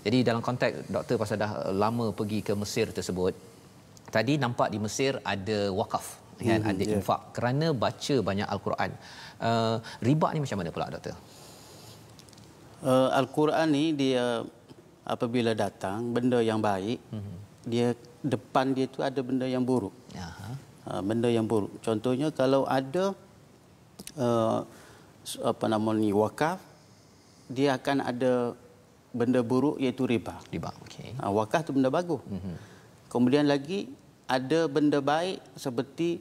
Speaker 3: Jadi dalam konteks doktor pasal dah lama pergi ke Mesir tersebut, Tadi nampak di Mesir ada wakaf, kan, ada infak kerana baca banyak Al-Quran. Riba ni macam mana pula, Doktor?
Speaker 2: Al-Quran ni dia apabila datang benda yang baik, dia depan dia tu ada benda yang buruk. Benda yang buruk. Contohnya kalau ada wakaf, dia akan ada benda buruk iaitu riba.
Speaker 3: Riba, okey.
Speaker 2: Wakaf tu benda bagus. Kemudian lagi ada benda baik seperti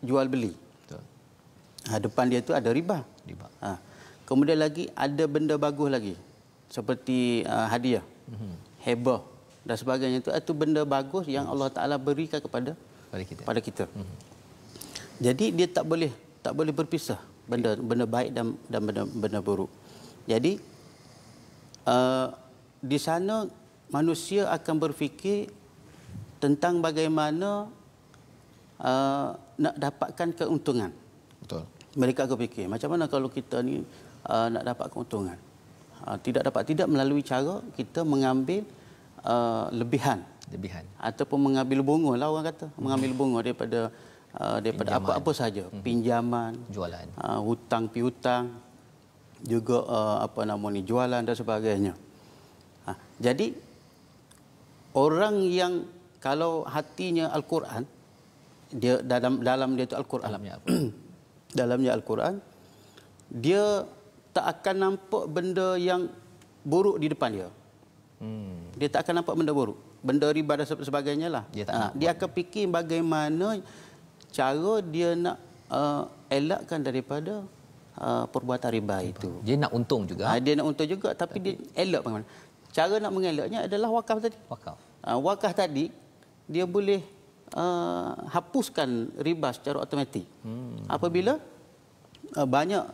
Speaker 2: jual beli.
Speaker 3: Betul.
Speaker 2: Depan dia tu ada riba.
Speaker 3: Riba.
Speaker 2: Kemudian lagi ada benda bagus lagi seperti hadiah, hebah dan sebagainya. Itu benda bagus yang Allah Taala berikan kepada kita. Jadi dia tak boleh berpisah benda baik dan benda buruk. Jadi di sana manusia akan berfikir tentang bagaimana nak dapatkan keuntungan.
Speaker 3: Betul.
Speaker 2: Mereka akan fikir macam mana kalau kita ni nak dapat keuntungan. Tidak melalui cara kita mengambil lebihan ataupun mengambil bunga lah, orang kata mengambil bunga daripada apa-apa saja, pinjaman,
Speaker 3: jualan,
Speaker 2: hutang piutang, juga jualan dan sebagainya. Jadi orang yang kalau hatinya Al-Quran, dia dalam dia tu Al-Quran, dalamnya Al-Quran, dia tak akan nampak benda yang buruk di depan dia. Dia tak akan nampak benda buruk, benda riba dan sebagainya lah. Dia akan fikir bagaimana cara dia nak elakkan daripada perbuatan riba itu.
Speaker 3: Dia nak untung juga.
Speaker 2: Dia nak untung juga, tapi dia elak bagaimana? Cara nak mengelaknya adalah wakaf tadi. Wakaf tadi dia boleh hapuskan riba secara automatik. Apabila banyak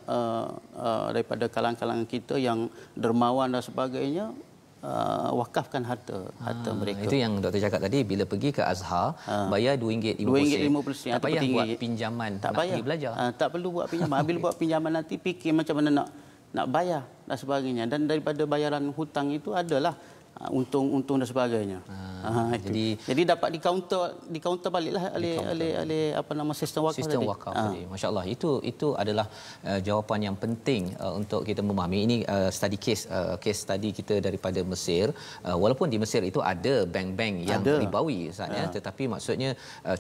Speaker 2: daripada kalangan-kalangan kita yang dermawan dan sebagainya wakafkan harta mereka.
Speaker 3: Itu yang doktor cakap tadi, bila pergi ke Azhar bayar RM2.50 tak payah buat pinjaman,
Speaker 2: tak payah
Speaker 3: pergi belajar.
Speaker 2: Tak perlu buat pinjaman. Bila buat pinjaman nanti fikir macam mana nak bayar dan sebagainya, dan daripada bayaran hutang itu adalah untung dan sebagainya. Jadi dapat di counter baliklah oleh sistem wakaf tadi.
Speaker 3: Masya-Allah, itu adalah jawapan yang penting untuk kita memahami. Ini study case study kita daripada Mesir. Walaupun di Mesir itu ada bank-bank yang ribawi, Ustaz, ya, tetapi maksudnya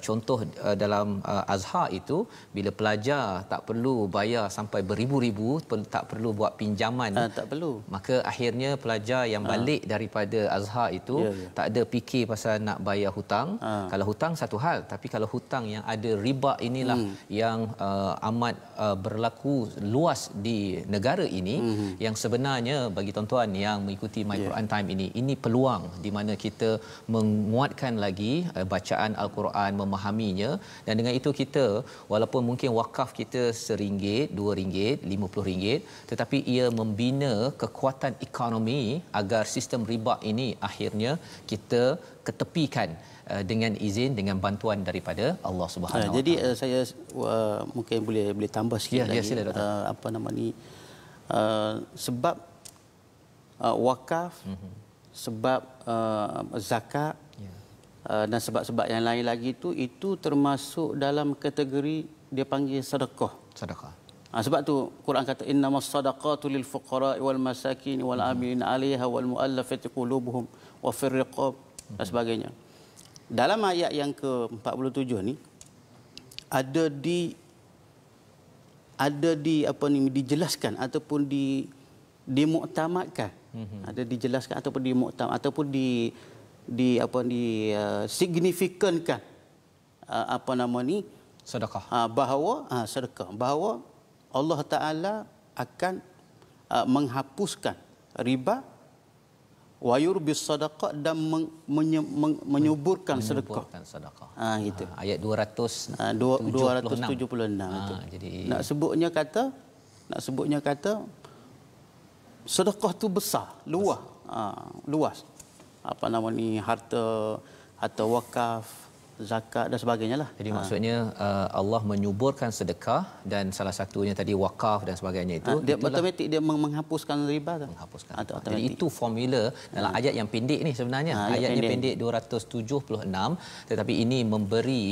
Speaker 3: contoh dalam Azhar itu bila pelajar tak perlu bayar sampai beribu-ribu, tak perlu buat pinjaman,
Speaker 2: tak perlu.
Speaker 3: Maka akhirnya pelajar yang balik daripada Azhar itu tak ada fikir pasal nak bayar hutang. Kalau hutang satu hal, tapi kalau hutang yang ada riba inilah yang amat berlaku luas di negara ini, yang sebenarnya bagi tuan-tuan yang mengikuti My Quran Time ini peluang di mana kita menguatkan lagi bacaan Al-Quran, memahaminya, dan dengan itu kita walaupun mungkin wakaf kita RM1, RM2, RM50, tetapi ia membina kekuatan ekonomi agar sistem riba ini akhirnya kita ketepikan dengan izin, dengan bantuan daripada Allah Subhanahu Wa Taala.
Speaker 2: Jadi saya mungkin boleh tambah sikit lagi.
Speaker 3: Sila,
Speaker 2: sebab wakaf, sebab zakat, dan sebab-sebab yang lain lagi itu termasuk dalam kategori dia panggil sedekah. Sebab tu Quran kata innamas sadaqatu lil fuqara'i wal masakin wal 'amilina 'alaiha wal mu'allafati qulubuhum wa fir riqab dan sebagainya. Dalam ayat yang ke-47 ni ada dijelaskan ataupun dimuktamadkan. Ada dijelaskan ataupun dimuktamad ataupun signifikankan
Speaker 3: sedekah.
Speaker 2: Sedekah, bahawa Allah Ta'ala akan menghapuskan riba wa yurbis sadaqah dan menyuburkan sedekah. Gitu.
Speaker 3: Ayat
Speaker 2: 276 itu.
Speaker 3: Jadi
Speaker 2: nak sebutnya kata sedekah tu besar, luas. Harta wakaf, zakat dan sebagainya lah.
Speaker 3: Jadi maksudnya Allah menyuburkan sedekah dan salah satunya tadi wakaf dan sebagainya itu
Speaker 2: dia automatik dia menghapuskan riba tu.
Speaker 3: Menghapuskan. Jadi itu formula dalam ayat yang pendek ni sebenarnya. Ayatnya pendek 276 tetapi ini memberi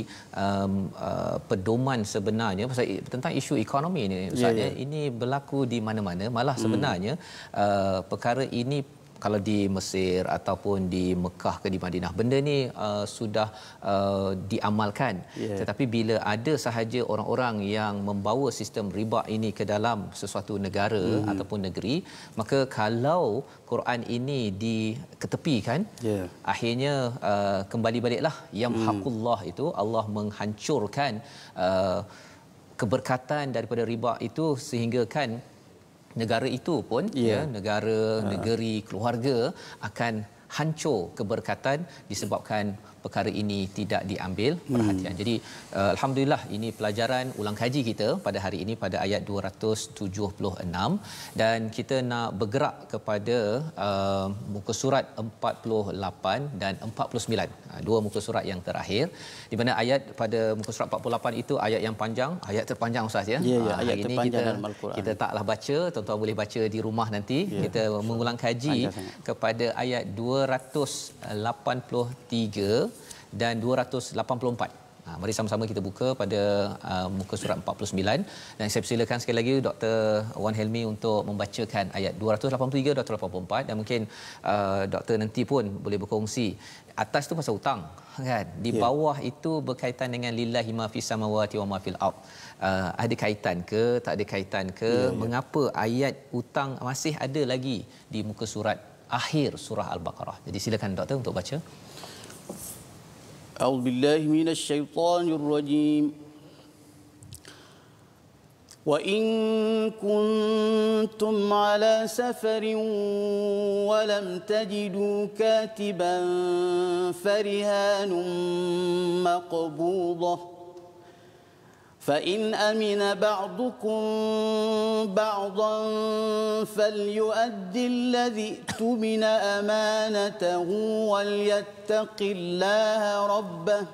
Speaker 3: pedoman sebenarnya pasal tentang isu ekonomi ni Ustaz. Ini berlaku di mana-mana, malah sebenarnya perkara ini kalau di Mesir ataupun di Mekah ke di Madinah benda ni sudah diamalkan. Tetapi bila ada sahaja orang-orang yang membawa sistem riba ini ke dalam sesuatu negara ataupun negeri, maka kalau Quran ini diketepikan, akhirnya kembali baliklah yamhaqullah itu Allah menghancurkan keberkatan daripada riba itu sehingga kan negara itu pun negara, negeri, keluarga akan hancur keberkatan disebabkan perkara ini tidak diambil perhatian. Jadi alhamdulillah ini pelajaran ulang kaji kita pada hari ini pada ayat 276 dan kita nak bergerak kepada muka surat 48 dan 49. Dua muka surat yang terakhir di mana ayat pada muka surat 48 itu ayat yang panjang, ayat terpanjang Ustaz ya.
Speaker 2: Ayat
Speaker 3: ini
Speaker 2: terpanjang dalam Al-Quran.
Speaker 3: Kita taklah baca, tuan-tuan boleh baca di rumah nanti. Kita mengulang kaji kepada ayat 283 dan 284. Mari sama-sama kita buka pada muka surat 49 dan saya persilakan sekali lagi Dr. Wan Helmi untuk membacakan ayat 283 284 dan mungkin doktor nanti pun boleh berkongsi. Atas tu pasal hutang kan. Di bawah itu berkaitan dengan lillahi ma fis samawati wa ma fil ard. Ada kaitan ke, tak ada kaitan ke? Mengapa ayat hutang masih ada lagi di muka surat akhir surah Al-Baqarah? Jadi silakan doktor untuk baca.
Speaker 2: أعوذ بالله من الشيطان الرجيم وإن كنتم على سفر ولم تجدوا كاتبا فرهان مقبوضة فإن أمن بعضكم بعضا فليؤد الذي اؤتمن أمانته وليتق الله ربه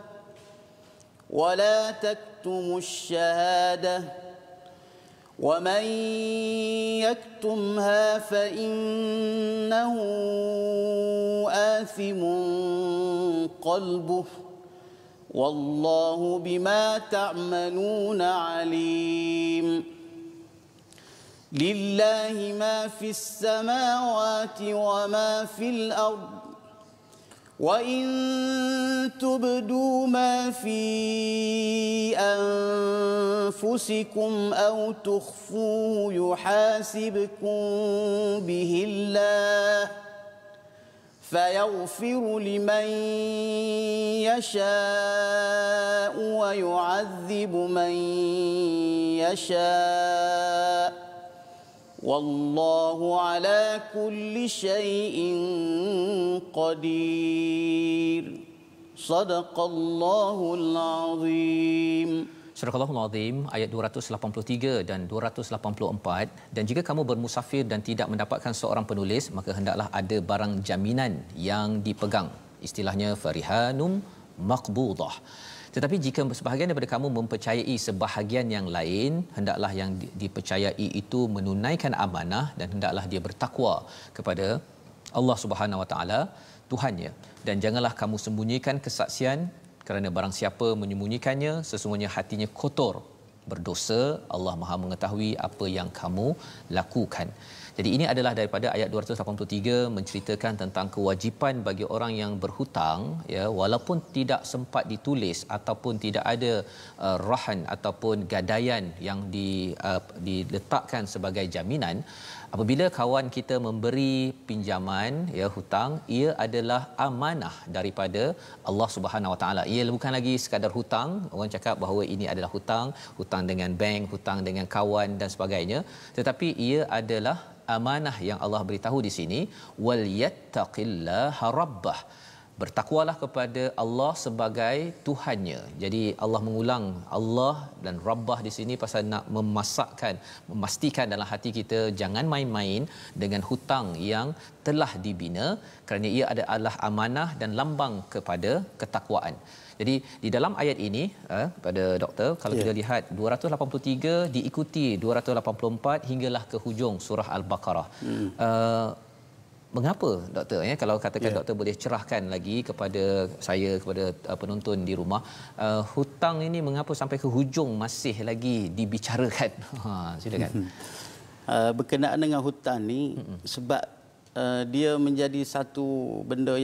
Speaker 2: ولا تكتموا الشهادة ومن يكتمها فإنه آثم قلبه والله بما تعملون عليم لله ما في السماوات وما في الأرض وإن تبدوا ما في أنفسكم أو تخفوه يحاسبكم به الله فيغفر لمن يشاء ويعذب من يشاء والله على كل شيء قدير صدق الله العظيم.
Speaker 3: Surah Al-Azim ayat 283 dan 284 dan jika kamu bermusafir dan tidak mendapatkan seorang penulis maka hendaklah ada barang jaminan yang dipegang, istilahnya farihanum maqbudah. Tetapi jika sebahagian daripada kamu mempercayai sebahagian yang lain, hendaklah yang dipercayai itu menunaikan amanah dan hendaklah dia bertakwa kepada Allah Subhanahu Wa Taala Tuhannya dan janganlah kamu sembunyikan kesaksian kerana barang siapa menyembunyikannya sesungguhnya hatinya kotor berdosa. Allah Maha mengetahui apa yang kamu lakukan. Jadi ini adalah daripada ayat 283 menceritakan tentang kewajipan bagi orang yang berhutang ya walaupun tidak sempat ditulis ataupun tidak ada rahan ataupun gadaian yang diletakkan sebagai jaminan. Apabila kawan kita memberi pinjaman ya hutang, ia adalah amanah daripada Allah Subhanahu Wa Taala. Ia bukan lagi sekadar hutang. Orang cakap bahawa ini adalah hutang, hutang dengan bank, hutang dengan kawan dan sebagainya, tetapi ia adalah amanah yang Allah beritahu di sini wal yattaqillaha rabbah. bertakwalah kepada Allah sebagai Tuhannya. Jadi Allah mengulang Allah dan Rabbah di sini pasal nak memastikan dalam hati kita jangan main-main dengan hutang yang telah dibina, kerana ia adalah amanah dan lambang kepada ketakwaan. Jadi di dalam ayat ini pada doktor, kalau kita lihat 283 diikuti 284 hinggalah ke hujung surah Al-Baqarah. Mengapa doktor kalau katakan doktor boleh cerahkan lagi kepada saya, kepada penonton di rumah, hutang ini mengapa sampai ke hujung masih lagi dibicarakan? Silakan.
Speaker 2: Berkenaan dengan hutang ni sebab dia menjadi satu benda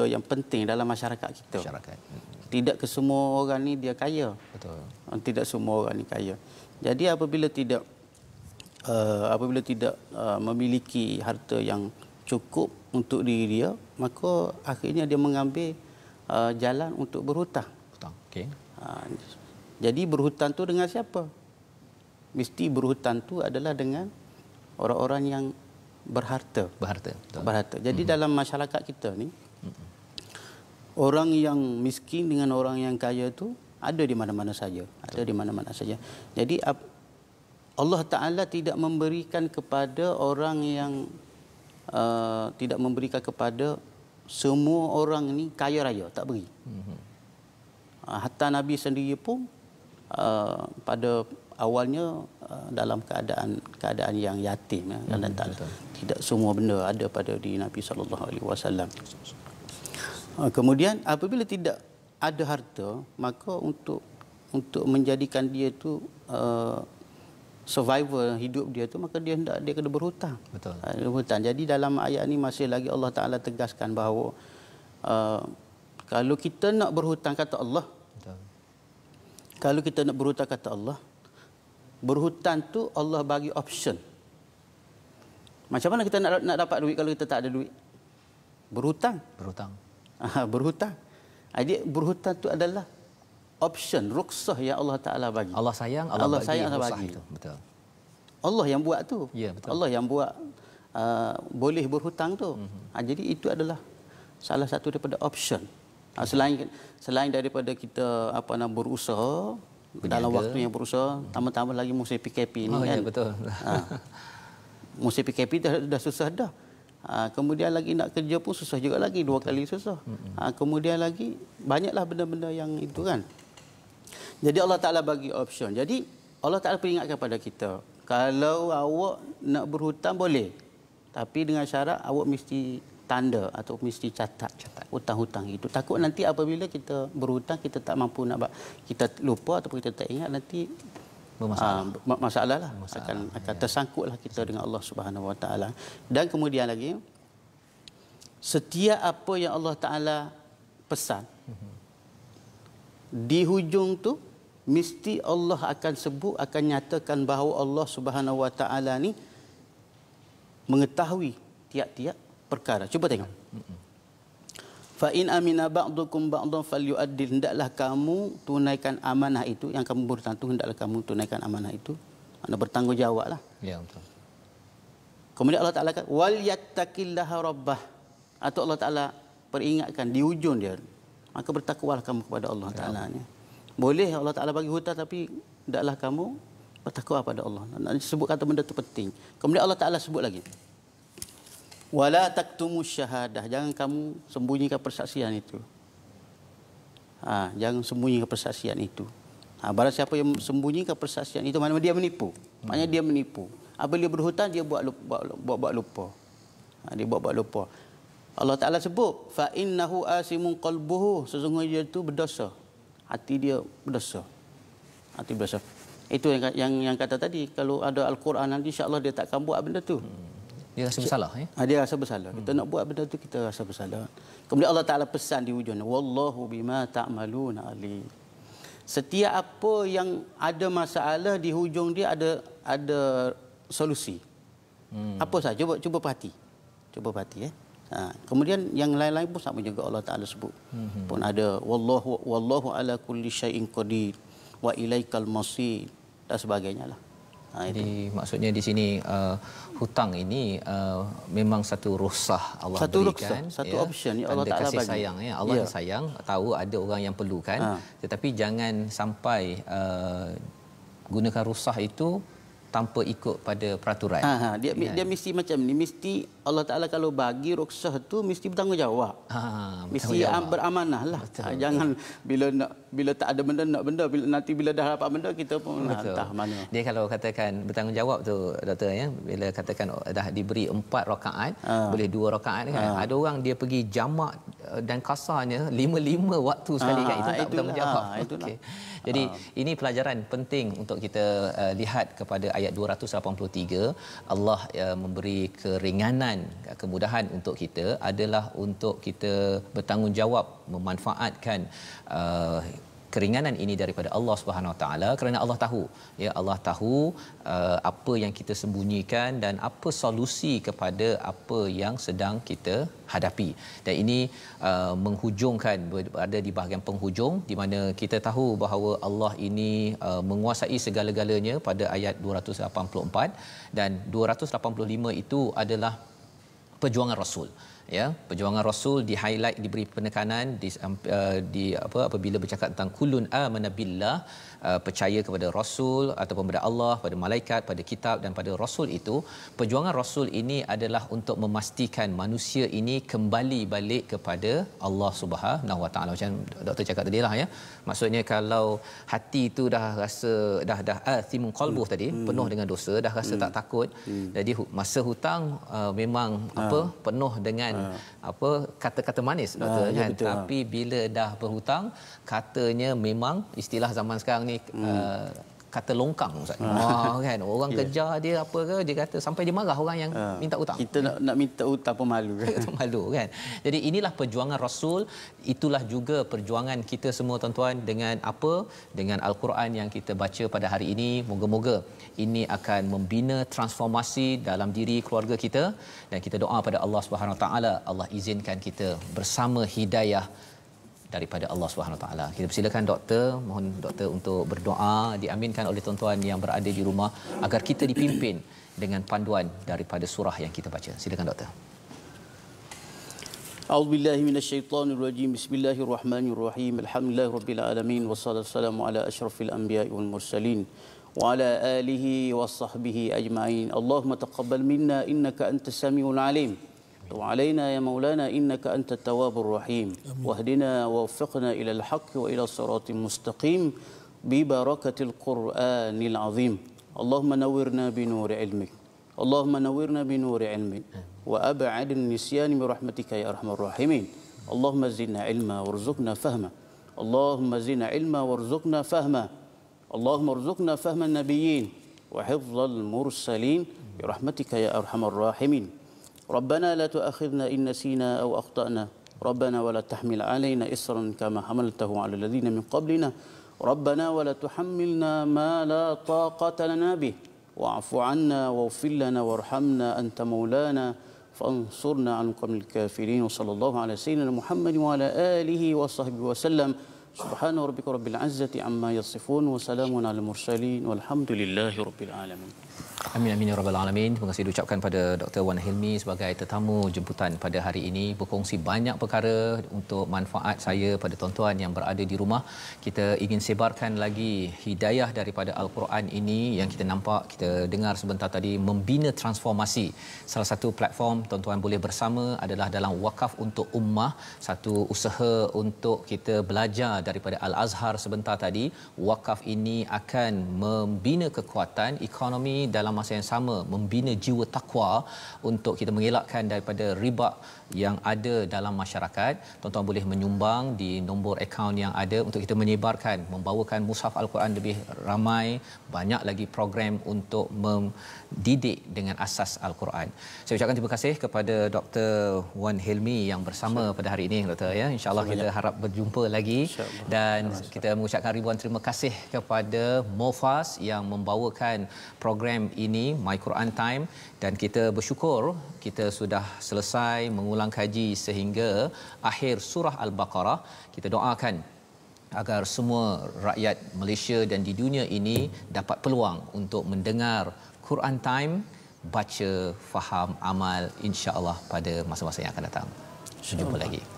Speaker 2: yang penting dalam masyarakat kita. Tidak kesemua orang ni dia kaya.
Speaker 3: Betul.
Speaker 2: Tidak semua orang ni kaya. Jadi apabila tidak memiliki harta yang cukup untuk diri dia, maka akhirnya dia mengambil jalan untuk berhutang.
Speaker 3: Okey.
Speaker 2: Jadi berhutang tu dengan siapa? Mesti berhutang tu adalah dengan orang-orang yang berharta. Berharta. Jadi dalam masyarakat kita ni, orang yang miskin dengan orang yang kaya tu ada di mana-mana saja. Ada di mana-mana saja. Jadi Allah Ta'ala tidak memberikan kepada orang yang tidak memberikan kepada semua orang ni kaya raya, tak beri. Hatta Nabi sendiri pun pada awalnya dalam keadaan yang yatim, dan tidak semua benda ada pada diri Nabi SAW. Kemudian apabila tidak ada harta, maka untuk menjadikan dia tu survival hidup dia tu, maka dia kena berhutang.
Speaker 3: Betul.
Speaker 2: Berhutang. Jadi dalam ayat ni masih lagi Allah Taala tegaskan bahawa kalau kita nak berhutang kata Allah, kalau kita nak berhutang kata Allah, berhutang tu Allah bagi option. Macam mana kita nak dapat duit kalau kita tak ada duit? Berhutang. Berhutang. Jadi berhutang tu adalah option, rukhsah yang Allah Taala bagi.
Speaker 3: Allah sayang, Allah bagi.
Speaker 2: Itu.
Speaker 3: Betul.
Speaker 2: Allah yang buat tu.
Speaker 3: Ya, betul.
Speaker 2: Allah yang buat boleh berhutang tu. Jadi itu adalah salah satu daripada option. Selain daripada kita berusaha, dalam waktu yang berusaha, tambah-tambah lagi musim PKP ni kan.
Speaker 3: Ya, betul.
Speaker 2: Musim PKP dah susah dah. Kemudian lagi nak kerja pun susah juga lagi, 2 kali susah. Kemudian lagi banyaklah benda-benda yang itu kan. Jadi Allah Ta'ala bagi option. Jadi Allah Ta'ala peringatkan kepada kita, kalau awak nak berhutang boleh, tapi dengan syarat awak mesti tanda atau mesti catat hutang-hutang itu. Takut nanti apabila kita berhutang kita tak mampu nak, kita lupa ataupun kita tak ingat, nanti masalah lah. Akan tersangkutlah kita dengan Allah Subhanahu Wa Taala. Dan kemudian lagi, setiap apa yang Allah Taala pesan, di hujung tu mesti Allah akan sebut, akan nyatakan bahawa Allah Subhanahu Wa Taala ni mengetahui tiap-tiap perkara. Cuba tengok. Fa in amina ba'dukum ba'dan falyu'addil, hendaklah kamu tunaikan amanah itu, yang kamu berhutang tu hendaklah kamu tunaikan amanah itu. Anda bertanggungjawablah.
Speaker 3: Ya, betul.
Speaker 2: Kemudian Allah Taala kata wal yattaqillaha rabbah, atau Allah Taala peringatkan di hujung dia, maka bertakwalah kamu kepada Allah Taala ni. Boleh Allah Taala bagi hutang, tapi hendaklah kamu bertakwa pada Allah. Nak sebut kata benda tu penting. Kemudian Allah Taala sebut lagi, wala taktumu syahadah, jangan kamu sembunyikan persaksian itu. Jangan sembunyikan persaksian itu. Barang siapa yang sembunyikan persaksian itu, maknanya dia menipu. Maknanya dia menipu. Apabila dia berhutang, dia buat lupa. Dia buat lupa. Allah Taala sebut fa innahu asimun qalbuhu, sesungguhnya dia itu berdosa. Hati dia berdosa. Hati berdosa. Itu yang kata tadi, kalau ada Al-Quran nanti insya-Allah dia takkan buat benda tu.
Speaker 3: Dia rasa bersalah ya.
Speaker 2: Dia rasa bersalah. Kita nak buat benda tu kita rasa bersalah. Kemudian Allah Taala pesan di hujung, wallahu bima ta'maluna alim. Setiap apa yang ada masalah di hujung dia ada solusi. Apa saja, cuba perhati. Cuba perhati kemudian yang lain-lain pun sama juga Allah Taala sebut. Pun ada wallahu ala kulli syai'in qadir wa ilaikal masir dan sebagainya lah.
Speaker 3: Jadi maksudnya di sini hutang ini memang satu rukhsah Allah
Speaker 2: satu
Speaker 3: berikan,
Speaker 2: rukhsah, satu option ya Allah
Speaker 3: Taala
Speaker 2: Taala
Speaker 3: kasih
Speaker 2: bagi.
Speaker 3: sayang ya. Allah yang sayang, tahu ada orang yang perlukan, tetapi jangan sampai gunakan rukhsah itu tanpa ikut pada peraturan.
Speaker 2: Dia mesti macam ni, mesti Allah Taala kalau bagi rukhsah tu mesti bertanggungjawab. Mesti beramanah lah. Jangan bila tak ada benda nak benda, bila dah dapat benda kita pun entah mana.
Speaker 3: Dia kalau katakan bertanggungjawab tu doktor ya, bila katakan dah diberi 4 rakaat, boleh 2 rakaat kan. Ada orang dia pergi jamak dan kasarnya 5 waktu sekali kan, itu tak bertanggungjawab. Okay. Jadi ini pelajaran penting untuk kita lihat kepada ayat 283. Allah memberi keringanan, kemudahan untuk kita adalah untuk kita bertanggungjawab memanfaatkan keringanan ini daripada Allah Subhanahu Wa Taala, kerana Allah tahu ya, Allah tahu apa yang kita sembunyikan dan apa solusi kepada apa yang sedang kita hadapi. Dan ini menghujungkan, berada di bahagian penghujung di mana kita tahu bahawa Allah ini menguasai segala-galanya pada ayat 284, dan 285 itu adalah perjuangan Rasul. Ya, perjuangan Rasul di highlight, diberi penekanan di apabila bercakap tentang kullun amana billah, percaya kepada Rasul ataupun kepada Allah, pada malaikat, pada kitab dan pada Rasul. Itu perjuangan Rasul ini adalah untuk memastikan manusia ini kembali balik kepada Allah Subhanahu Wa Taala. Macam doktor cakap tadi lah ya, maksudnya kalau hati itu dah rasa dah athimun qalbuh tadi, penuh dengan dosa, dah rasa tak takut, jadi masa hutang memang penuh dengan kata-kata manis doktor kan, tapi bila dah berhutang, katanya memang istilah zaman sekarang ni kata longkang Ustaz. Kan orang kejar dia apa ke, dia kata sampai dia marah orang yang minta hutang.
Speaker 2: Kita nak minta hutang pun malu kan.
Speaker 3: Malu kan. Jadi inilah perjuangan Rasul, itulah juga perjuangan kita semua tuan-tuan dengan apa? Dengan Al-Quran yang kita baca pada hari ini. Moga-moga ini akan membina transformasi dalam diri keluarga kita, dan kita doa pada Allah Subhanahu Wa Taala, Allah izinkan kita bersama hidayah daripada Allah Subhanahu Wa Taala. Kita persilakan doktor, mohon doktor untuk berdoa, diaminkan oleh tuan-tuan yang berada di rumah agar kita dipimpin dengan panduan daripada surah yang kita baca. Silakan doktor.
Speaker 2: A'udzubillahi minasyaitonirrajim. Bismillahirrahmanirrahim. Alhamdulillahirabbil alamin, wassalatu wassalamu ala asyrafil anbiya'i wal mursalin wa ala alihi washabbihi ajma'in. Allahumma taqabbal minna innaka antas samiul alim. وعلينا يا مولانا إنك أنت التواب الرحيم واهدنا ووفقنا إلى الحق وإلى الصراط المستقيم ببركة القرآن العظيم. اللهم نورنا بنور علمك، اللهم نورنا بنور علمك وأبعد النسيان برحمتك يا أرحم الراحمين. اللهم زدنا علما وارزقنا فهما، اللهم زدنا علما وارزقنا فهما، اللهم ارزقنا فهم النبيين وحفظ المرسلين برحمتك يا أرحم الراحمين. ربنا لا تؤاخذنا إن نسينا أو أخطأنا، ربنا ولا تحمل علينا إصرا كما حملته على الذين من قبلنا، ربنا ولا تحملنا ما لا طاقة لنا به، واعف عنا واغفر لنا وارحمنا أنت مولانا فانصرنا على القوم الكافرين. وصلى الله على سيدنا محمد وعلى آله وصحبه وسلم. سبحان ربك رب العزة عما يصفون وسلام على المرسلين والحمد لله رب العالمين.
Speaker 3: Amin amin ya rabbal alamin. Terima kasih diucapkan pada Dr. Wan Hilmi sebagai tetamu jemputan pada hari ini, berkongsi banyak perkara untuk manfaat saya pada tuan-tuan yang berada di rumah. Kita ingin sebarkan lagi hidayah daripada Al-Quran ini yang kita nampak, kita dengar sebentar tadi, membina transformasi. Salah satu platform tuan-tuan boleh bersama adalah dalam Wakaf untuk Ummah, satu usaha untuk kita belajar daripada Al-Azhar sebentar tadi. Wakaf ini akan membina kekuatan ekonomi, dalam masa yang sama membina jiwa takwa untuk kita mengelakkan daripada riba yang ada dalam masyarakat. Tuan-tuan boleh menyumbang di nombor akaun yang ada untuk kita menyebarkan, membawakan mushaf Al-Quran lebih ramai, banyak lagi program untuk mendidik dengan asas Al-Quran. Saya ucapkan terima kasih kepada Dr. Wan Hilmi yang bersama pada hari ini doktor ya. Insya-Allah kita harap berjumpa lagi, dan kita mengucapkan ribuan terima kasih kepada Mofas yang membawakan program ini My Quran Time, dan kita bersyukur kita sudah selesai mengulang kaji sehingga akhir surah Al-Baqarah. Kita doakan agar semua rakyat Malaysia dan di dunia ini dapat peluang untuk mendengar Quran Time, baca, faham, amal, insya-Allah pada masa-masa yang akan datang. Jumpa lagi.